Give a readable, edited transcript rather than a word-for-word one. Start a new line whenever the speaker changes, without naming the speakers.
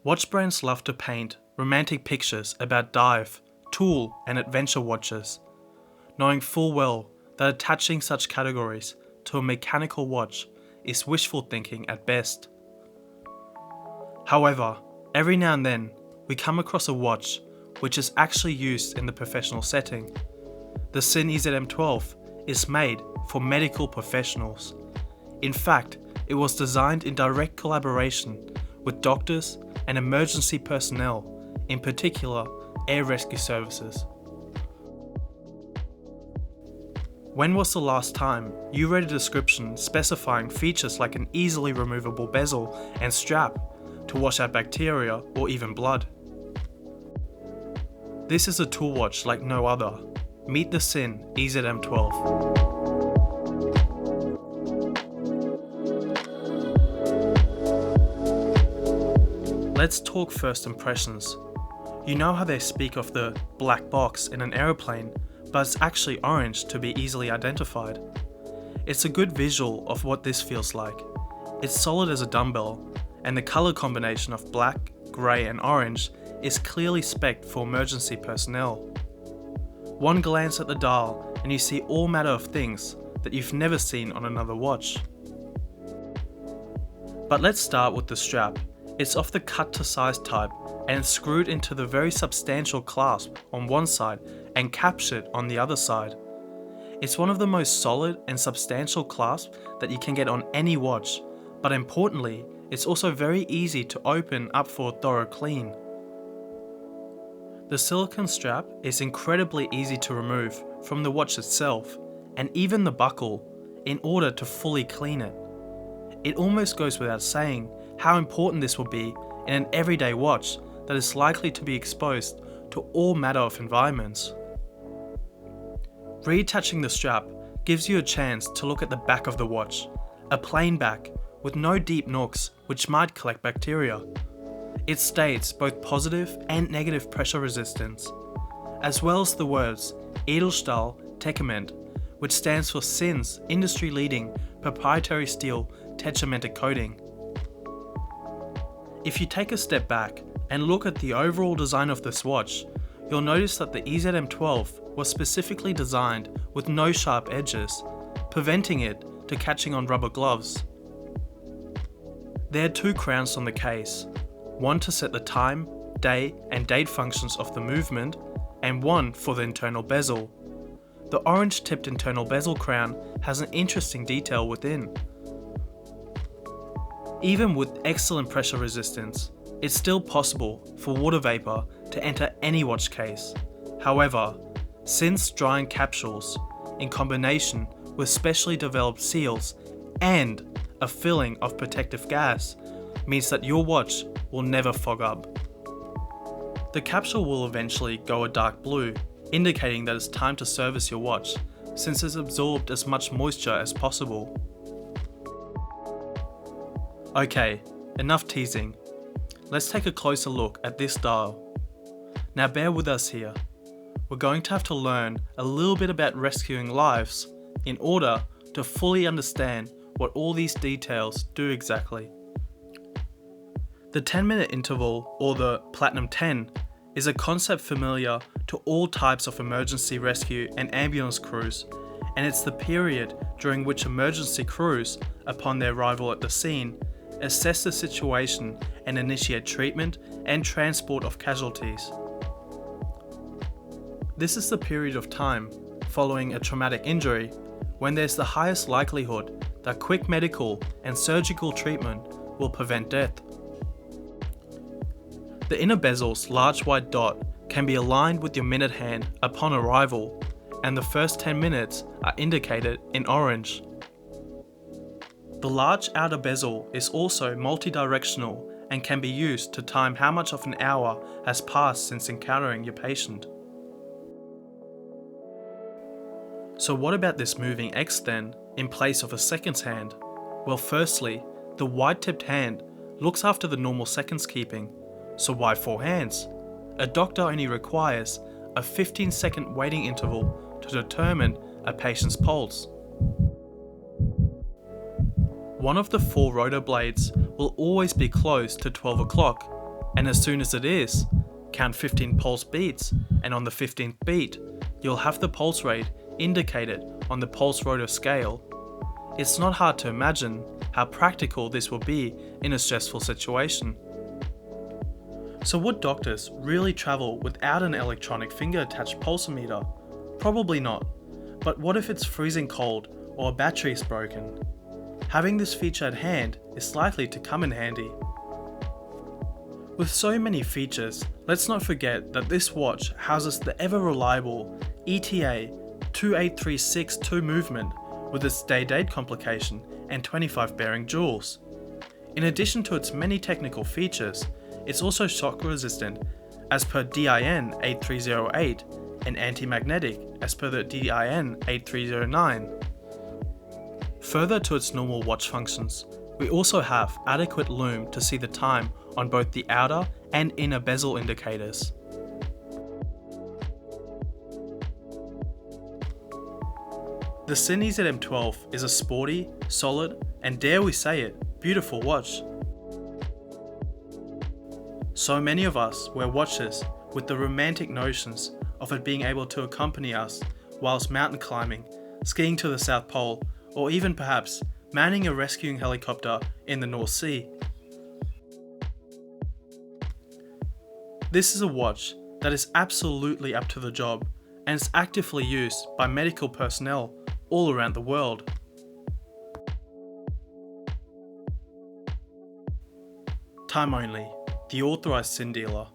Watch brands love to paint romantic pictures about dive, tool and adventure watches, knowing full well that attaching such categories to a mechanical watch is wishful thinking at best. However, every now and then we come across a watch which is actually used in the professional setting. The Sinn EZM12 is made for medical professionals. In fact, it was designed in direct collaboration with doctors and emergency personnel, in particular air rescue services. When was the last time you read a description specifying features like an easily removable bezel and strap to wash out bacteria or even blood? This is a tool watch like no other. Meet the Sinn EZM12. Let's talk first impressions. You know how they speak of the black box in an aeroplane, but it's actually orange to be easily identified. It's a good visual of what this feels like. It's solid as a dumbbell, and the colour combination of black, grey and orange is clearly spec'd for emergency personnel. One glance at the dial and you see all manner of things that you've never seen on another watch. But let's start with the strap. It's of the cut to size type and it's screwed into the very substantial clasp on one side and captured on the other side. It's one of the most solid and substantial clasps that you can get on any watch, but importantly, it's also very easy to open up for a thorough clean. The silicone strap is incredibly easy to remove from the watch itself and even the buckle in order to fully clean it. It almost goes without saying how important this will be in an everyday watch that is likely to be exposed to all manner of environments. Reattaching the strap gives you a chance to look at the back of the watch, a plain back with no deep nooks which might collect bacteria. It states both positive and negative pressure resistance, as well as the words Edelstahl Techament, which stands for Sinn's industry-leading proprietary steel tetramented coating. If you take a step back and look at the overall design of this watch, you'll notice that the EZM12 was specifically designed with no sharp edges, preventing it to catching on rubber gloves. There are two crowns on the case, one to set the time, day and date functions of the movement, and one for the internal bezel. The orange tipped internal bezel crown has an interesting detail within. Even with excellent pressure resistance, it's still possible for water vapor to enter any watch case. However, Sinn's drying capsules, in combination with specially developed seals and a filling of protective gas, means that your watch will never fog up. The capsule will eventually go a dark blue, indicating that it's time to service your watch, since it's absorbed as much moisture as possible. Okay, enough teasing. Let's take a closer look at this dial. Now bear with us here. We're going to have to learn a little bit about rescuing lives in order to fully understand what all these details do exactly. The 10-minute interval, or the Platinum 10, is a concept familiar to all types of emergency rescue and ambulance crews, and it's the period during which emergency crews, upon their arrival at the scene, assess the situation and initiate treatment and transport of casualties. This is the period of time following a traumatic injury when there's the highest likelihood that quick medical and surgical treatment will prevent death. The inner bezel's large white dot can be aligned with your minute hand upon arrival, and the first 10 minutes are indicated in orange. The large outer bezel is also multi-directional and can be used to time how much of an hour has passed since encountering your patient. So what about this moving X then, in place of a seconds hand? Well, firstly, the white-tipped hand looks after the normal seconds keeping, so why 4 hands? A doctor only requires a 15-second waiting interval to determine a patient's pulse. One of the 4 rotor blades will always be closed to 12 o'clock, And as soon as it is, count 15 pulse beats, and on the 15th beat, you'll have the pulse rate indicated on the pulse rotor scale. It's not hard to imagine how practical this will be in a stressful situation. So would doctors really travel without an electronic finger-attached pulsometer? Probably not. But what if it's freezing cold or a battery is broken? Having this feature at hand is likely to come in handy. With so many features, let's not forget that this watch houses the ever-reliable ETA 28362 movement with its day-date complication and 25 bearing jewels. In addition to its many technical features, it's also shock resistant as per DIN 8308 and anti-magnetic as per the DIN 8309. Further to its normal watch functions, we also have adequate lume to see the time on both the outer and inner bezel indicators. The Sinn EZM12 is a sporty, solid, and dare we say it, beautiful watch. So many of us wear watches with the romantic notions of it being able to accompany us whilst mountain climbing, skiing to the South Pole, or even perhaps manning a rescuing helicopter in the North Sea. This is a watch that is absolutely up to the job and is actively used by medical personnel all around the world. Time only, the authorised Sinn dealer.